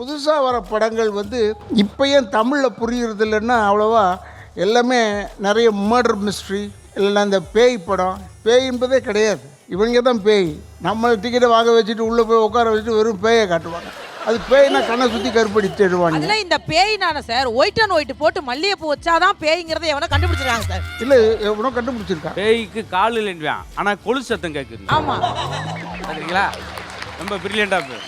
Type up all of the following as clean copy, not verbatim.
புதுசாக வர படங்கள் வந்து இப்போ ஏன் தமிழில் புரியுறது இல்லைன்னா அவ்வளோவா எல்லாமே நிறைய மர்டர் மிஸ்ட்ரி இல்லைன்னா இந்த பேய் படம். பேய் என்பதே கிடையாது, இவங்க தான் பேய். நம்ம டிக்கெட்டை வாங்க வச்சுட்டு உள்ளே போய் உட்கார வச்சுட்டு வெறும் பேயை காட்டுவாங்க. அது பேய்னா கண்ணை சுற்றி கருப்படி தேடுவாங்க. அதுல இந்த பேய்னான சார் ஒயிட் அண்ட் ஒயிட் போட்டு மல்லிகைப்பூ வச்சாதான் பேய்ங்கிறத எவனோ கண்டுபிடிச்சிருக்காங்க சார். இல்லை எவனோ கண்டுபிடிச்சிருக்கான். பேய்க்கு கால் இல்லைன்றான், ஆனால் கொலுசு சத்தம் கேட்குது. ஆமா சரிங்களா, ரொம்ப பிரில்லியண்டாக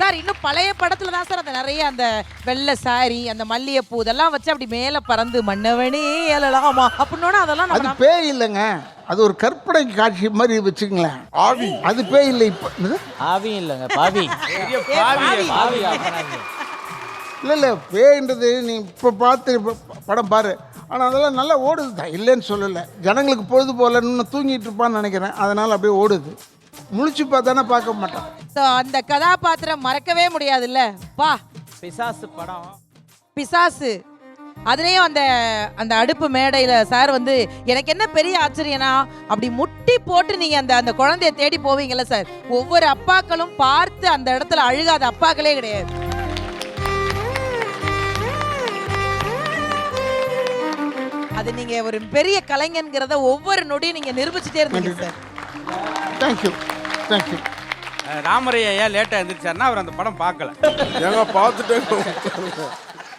சார். இன்னும் பழைய படத்துல தான் சார் அந்த நிறைய அந்த வெள்ளை சாரி அந்த மல்லிகைப்பூ இதெல்லாம் வச்சு அப்படி மேல பறந்து மன்னவனே ஏலலாமா அப்படின்னா அதெல்லாம் அது பேய் இல்லைங்க, அது ஒரு கற்பனை காட்சி மாதிரி வச்சுக்கங்களேன். ஆவி அது பேய் இல்லை. இப்போ ஆவியும் இல்லைங்க, பாவி. இல்லை இல்லை, பேய்ன்றது நீ இப்போ பார்த்து படம் பாரு. ஆனால் அதெல்லாம் நல்லா ஓடுது தான், இல்லைன்னு சொல்லலை. ஜனங்களுக்கு பொழுது போகலன்னு தூங்கிட்டு இருப்பான்னு நினைக்கிறேன், அதனால் அப்படியே ஓடுது. முழிச்சு பார்த்தானே பார்க்க மாட்டான். அந்த கதாபாத்திரம் மறக்கவே முடியாதுல்ல. பா பிசாசு படம், பிசாசு. அதுலேயும் அந்த அந்த அடுப்பு மேடையில் சார் வந்து எனக்கு என்ன பெரிய ஆச்சரியனா, அப்படி முட்டி போட்டு நீங்கள் அந்த அந்த குழந்தைய தேடி போவீங்கல்ல சார். ஒவ்வொரு அப்பாக்களும் பார்த்து அந்த இடத்துல அழுகாத அப்பாக்களே கிடையாது. அது நீங்கள் ஒரு பெரிய கலைஞங்கிறத ஒவ்வொரு நொடியும் நீங்கள் நிரூபிச்சுட்டே இருந்தீங்க சார். Thank you thank you. ராமரையா ஏன் லேட்டாக எழுந்திரிச்சாருன்னா அவர் அந்த படம் பார்க்கல. ஏங்க பார்த்துட்டேன்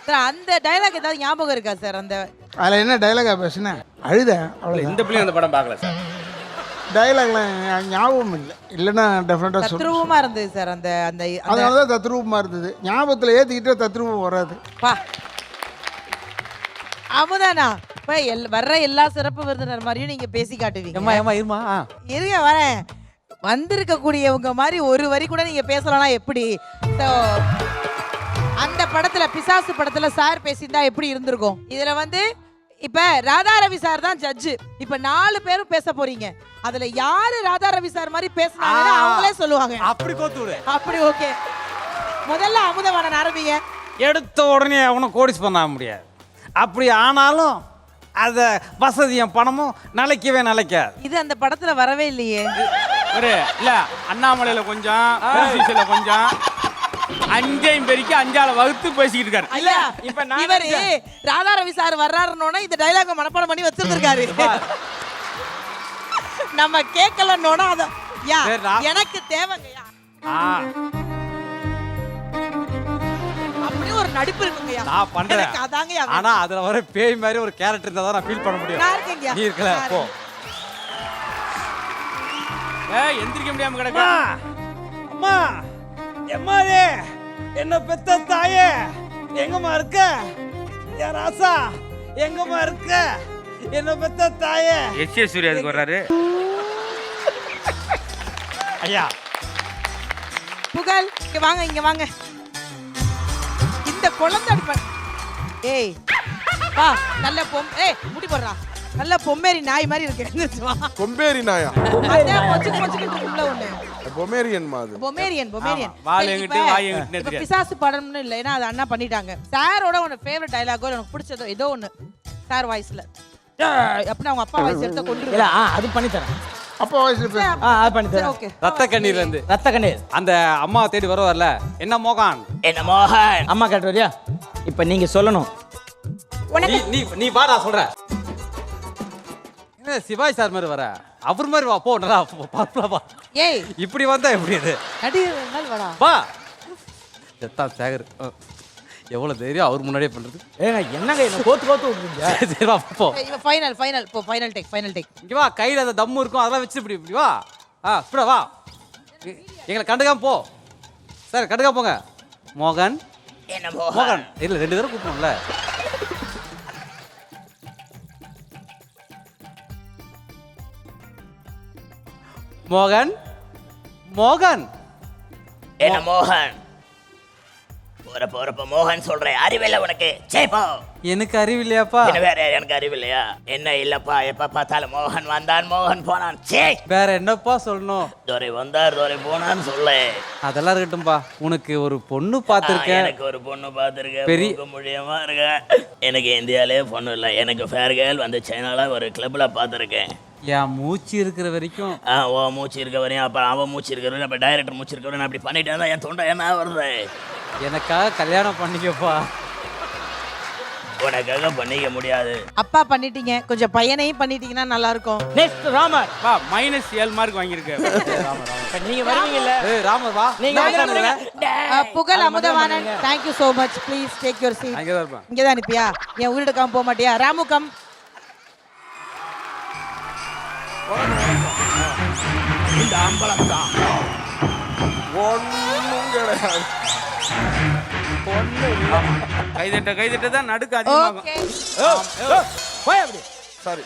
சார். அந்த டைலாக் ஏதாவது ஞாபகம் இருக்கா சார்? அந்த அதில் என்ன டைலாகாக பேசுனேன், அழுதேன் அவ்வளோ. இந்த பிள்ளைங்க அந்த படம் பார்க்கல சார். டைலாக்லாம் ஞாபகம் இல்லை, இல்லைன்னா டெஃபினட்டாக சொல்லுவேன். தத்ரூபமாக இருந்தது சார். அந்த அந்த அதனால தான் தத்ரூபமாக இருந்தது. ஞாபகத்தில் ஏற்றிக்கிட்டே தத்ரூபம் வராது. பா அமுதானா இப்போ வர்ற எல்லா சிறப்பு விருந்தினர் மாதிரியும் நீங்கள் பேசி காட்டுவீங்க. ஏமா இருமா இருங்க வரேன். வந்திருக்கக்கூடியவங்க மாதிரி ஒரு வரி கூட நீங்கள் பேசலாம் எப்படி? அந்த படத்தில் பிசாசு படத்தில் சார் பேசியிருந்தா எப்படி இருந்திருக்கும்? இதில் வந்து இப்போ ராதா ரவி சார் தான் ஜட்ஜு. இப்போ 4 பேரும் பேச போறீங்க. அதில் யாரு ராதா ரவி சார் மாதிரி பேசினாங்கன்னு அவங்களே சொல்லுவாங்க. அப்படி கோத்து விடு. அப்படி ஓகே. முதல்ல அமுதவாணன் ஆரம்பிங்க. எடுத்த உடனே அவனை கோடிஸ் பண்ண முடியாது. அப்படி ஆனாலும் அதை வசதியும் பணமும் நிலைக்கவே நிலைக்காது. இது அந்த படத்துல வரவே இல்லையே. ஒரு இல்ல அண்ணாமலையில கொஞ்சம் பேசில கொஞ்சம் அஞ்சையும் பெருக்கி 5ஆல வகுத்து பேசிக்கிட்டு இருக்காரு. ஐயா இப்ப இவரு ராதா ரவி சார் வர்றாருன்னோட இந்த டைலாக மனப்பாடம் பண்ணி வச்சிருந்திருக்காரு. நம்ம கேட்கலன்னோட அத யா எனக்கு தேவைங்கய்யா அப்படி ஒரு நடிப்பு இருக்குங்கய்யா. நான் பண்றேன். எனக்கு அதாங்கய்யா. ஆனா அதுல வர பேய் மாதிரி ஒரு கேரக்டர் இருந்தா தான் நான் ஃபீல் பண்ண முடியும். நான் இருக்கேங்கய்யா. நீ இருக்கல போ. எந்திரிக்க முடியாம கிடக்கு. அம்மா எம்மாடே என்ன பெத்த தாயே எங்கம்மா இருக்க? ஏ ராசா எங்கம்மா இருக்க? என்ன பெத்த தாயே. எஸ் ஏ சூர்யா அதுக்கு வர்றாரு. ஐயா புகழ் இங்க வாங்க, இங்க வாங்க. இந்த குழந்தை ஏய் வா, நல்ல ஏய் முடி போடுறா. நல்ல பொம்மேரி நாய் மாதிரி இருக்கு. கொம்பேரி நாயா? பொமேரியன் மாதிரி. Pomeranian Pomeranian. வாய் எங்கிட்டு வாய் எங்கிட்டு இப்ப பிசாசு படம்னு இல்ல, ஏன்னா அது அண்ணா பண்ணிட்டாங்க. சாரோட உனக்கு ஃபேவரட் டயலாகோ எனக்கு பிடிச்சதோ ஏதோ ஒண்ணு சார் வாய்ஸ்ல அப்படின்னா அவங்க அப்பா வாய்ஸ் எடுத்து கொண்டு இல்ல அது பண்ணி தரேன். அப்போ வாய்ஸ்ல பேசு. அது பண்ணி தரேன். ஓகே. ரத்த கண்ணீர்ல இருந்து ரத்த கண்ணீர் அந்த அம்மாவை தேடி வருவார்ல, என்ன மோகன் என்ன மோகன் அம்மா கேட்டு வரியா? இப்ப நீங்க சொல்லணும். நீ நீ வா, நான் சொல்றேன். என்ன சிவாஜி சார் மாதிரி வர? அவர் மாதிரி வா, போ நல்லா வா. ஏய் இப்படி வந்தா எப்படி இது? நடிகர் மாதிரி வாடா. வா. எத்தான் சேகர் எவ்வளவு தைரியம் அவர் முன்னாடியே பண்றது. ஏங்க என்னங்க என்ன கோத்து கோத்து விட்டுறீங்க? சரி வா போ. இவ ஃபைனல் போ, ஃபைனல் டேக். இங்க வா, கையில அந்த தம்மு இருக்கும் அதெல்லாம் வச்சு இப்படி வா. இப்படி வா. எங்களை கண்டுக்காம போ. சார் கண்டுக்காம போங்க. மோகன் என்ன மோகன் இல்ல 2 தடவை கூப்பிடணும்ல. மோகன் மோகன் என்ன மோகன் போறப்ப மோகன் சொல்றேன். அறிவில்லை உனக்கு? சேப்போ. எனக்கு அறிவில்லையாப்பா? வேற எனக்கு அறிவில்லையா? என்ன இல்லப்பா, எப்ப பார்த்தாலும் மோகன் வந்தான் மோகன் போனான். சே வேற என்னப்பா சொல்லணும்? துரை வந்தார் துரை போனான்னு சொல்ல. அதெல்லாம் இருக்கட்டும்பா. உனக்கு ஒரு பொண்ணு பார்த்திருக்கேன். எனக்கு ஒரு பொண்ணு பார்த்திருக்கேன். பெரிய முடியமா இருக்க. எனக்கு இந்தியாலே பொண்ணு இல்லை. எனக்கு ஃபேர் கேர்ள் வந்து சைனால ஒரு கிளப்ல பார்த்திருக்கேன். என் மூச்சு இருக்கிற வரைக்கும் ஓ மூச்சு இருக்க வரையும், அப்புறம் அவன் மூச்சு இருக்கிற வரையும், அப்போ டைரக்டர் மூச்சு இருக்கிற வரையும் அப்படி பண்ணிட்டேன். என் தொண்டை என்ன வருது? எனக்காக கல்யாணம் பண்ணிக்கப்பா. உனக்காக பண்ணிக்க முடியாது. அப்பா பண்ணிட்டீங்க, கொஞ்சம் பையனையும் பண்ணிட்டீங்கன்னா நல்லா இருக்கும். நெக்ஸ்ட் ராமர். வா -7 மார்க் வாங்கியிருக்க. இப்ப நீங்க வருவீங்கல்ல. ஏய் ராமர் வா. நீங்க வந்துருங்க. புகழ் Amudhavanan, thank you so much. Please take your seat. அங்கே தான் இருப்பேன். இங்கே தான் நிப்பியா? என் உயிரிழக்காம போக மாட்டியா? ராமு கம். இந்த அம்பலம் தான் ஒண்ணும் கிடையாது. கைதட்ட தான் நடுக்கு அதிகமாகும். Okay. போய் அப்படி. சாரி.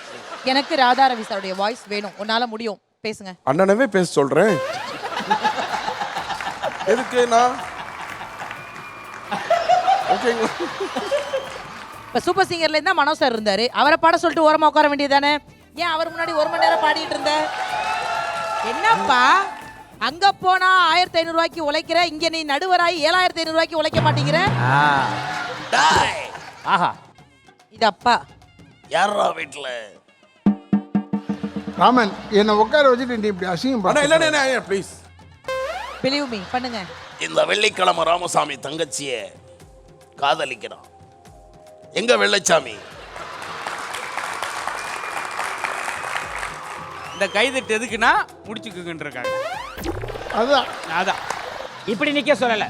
எனக்கு ராதா ரவி சாருடைய வாய்ஸ் வேணும். உன்னால முடியும், பேசுங்க. அண்ணனவே பேச சொல்றேன். எதுக்கு நான் ஓகேங்களா? இப்ப சூப்பர் சிங்கர்ல இருந்தா மனோ சார் இருந்தாரு, அவரை பாட சொல்லிட்டு ஓரமா உட்கார வேண்டியதானே? ஏன் அவர் முன்னாடி 1 மணி நேரம் பாடிட்டு இருந்த? என்னப்பா அங்க போனா 1500 ரூபாய்க்கு உழைக்கிற, இங்க நீ நடுவராய் 7500 ரூபாய்க்கு உழைக்க மாட்டேங்கிற? டாய். ஆஹா. இது அப்பா. யாரா வீட்டுல ராமன் என்னை உட்கார வச்சுட்டு நீ இப்படி அசிங்கம் அண்ணா பண்ண. இல்ல ப்ளீஸ். பிலீவ் மீ, பண்ணுங்க. இந்த வெள்ளிக்கிழமை ராமசாமி தங்கச்சிய காதலிக்கிறான். எங்க வெள்ளைச்சாமி? இந்த கைதட்டு எதுக்குன்னா முடிச்சுக்குன்னு இருக்காங்க. அதுதான் அதான் இப்படி நிக்க சொல்லல.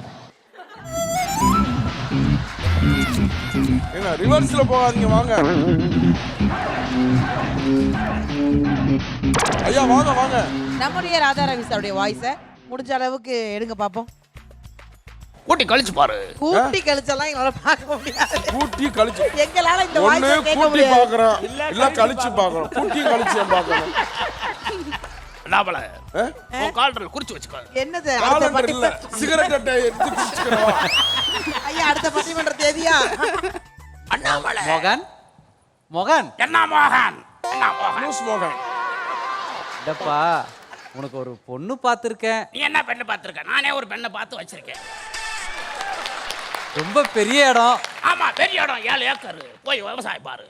ஏங்க ரிவர்ஸ்ல போகாதீங்க வாங்க. ஐயா வாங்க வாங்க. நம்முடைய ராதா ரவி சாருடைய வாய்ஸை முடிஞ்ச அளவுக்கு எடுங்க பாப்போம். கூட்டி கழிச்சு பாரு. கூட்டி கழிச்செல்லாம் எங்களால பார்க்க முடியாது. கூட்டி கழிச்சு. எங்களால இந்த ஒண்ணு வாய்ஸை கேட்க கூட்டி முடியாது. பாக்குறோம் இல்ல கழிச்சு பாக்குறோம். கூட்டி கழிச்சு பாக்குறோம். நாமல உன் கால்டர் குறிச்சு வச்சுக்கோ. என்னது அடுத்த காலண்டர் இல்ல பட்டி- சிகரெட் அட்டை எடுத்து குடிச்சுக்கிறோம். ஐயா அடுத்த பட்டிமன்ற தேதியா? அண்ணாமலை. மோகன் மோகன் என்ன மோகன்? என்ன மோகன்? லூஸ் மோகன். இல்லப்பா, உனக்கு ஒரு பொண்ணு பார்த்துருக்கேன். நீ என்ன பெண்ணை பார்த்திருக்க? நானே ஒரு பெண்ணை பார்த்து வச்சிருக்கேன். ரொம்ப பெரிய இடம். ஆமா பெரிய இடம், 7 ஏக்கர். போய் விவசாயம் பாரு.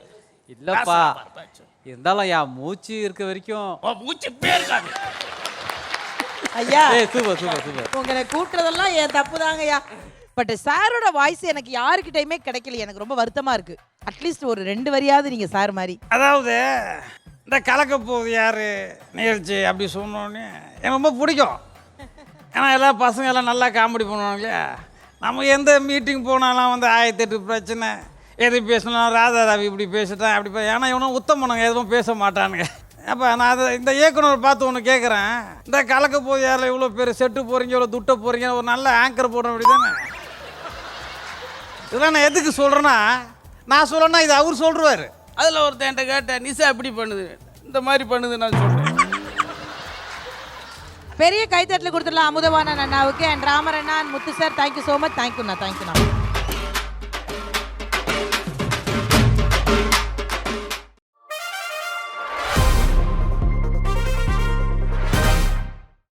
இல்லப்பா, பாரு, பேச்சு. இருந்தாலும் என் மூச்சு இருக்க வரைக்கும். உன் மூச்சு பேருக்காது. ஐயா ஏய் சூப்பர் சூப்பர் சூப்பர். உங்களை கூட்டுறதெல்லாம் என் தப்பு தாங்கய்யா. பட் சாரோட வாய்ஸ் எனக்கு யாருக்கிட்டையுமே கிடைக்கல. எனக்கு ரொம்ப வருத்தமா இருக்கு. அட்லீஸ்ட் ஒரு 2 வரியாவது நீங்க சார் மாதிரி. அதாவது இந்த கலக்க போகுது யார் நிகழ்ச்சி அப்படி சொன்னோடனே எனக்கு ரொம்ப பிடிக்கும். ஏன்னா எல்லா பசங்க எல்லாம் நல்லா காமெடி பண்ணுவாங்க இல்லையா. நம்ம எந்த மீட்டிங் போனாலும் வந்து 1008 பிரச்சனை. எது பேசணும் ராதா ரவி இப்படி பேசிட்டேன் அப்படி ஏன்னா இவனும் உத்தமனுங்க எதுவும் பேச மாட்டானுங்க. அப்போ நான் அதை இந்த இயக்குனர் பார்த்து ஒன்று கேட்குறேன். இந்த கலக்க போகுது யாரில் இவ்வளோ பேர் செட்டு போகிறீங்க இவ்வளோ துட்ட போகிறீங்க ஒரு நல்ல ஆங்கர் போட அப்படி தானே. இதெல்லாம் நான் எதுக்கு சொல்கிறேன்னா, நான் சொல்லணும்னா இது அவர் சொல்கிறாரு. அதில் ஒருத்தன் என்கிட்ட கேட்டேன், நிசா எப்படி பண்ணுது, இந்த மாதிரி பண்ணுது நான் சொல்றேன். பெரிய கைத்தட்டல கொடுத்துடலாம் அமுதவாணன் அண்ணாவுக்கு. And Ramar Anna and Muthu sir, thank you so much. தேங்க்யூண்ணா, தேங்க்யூண்ணா.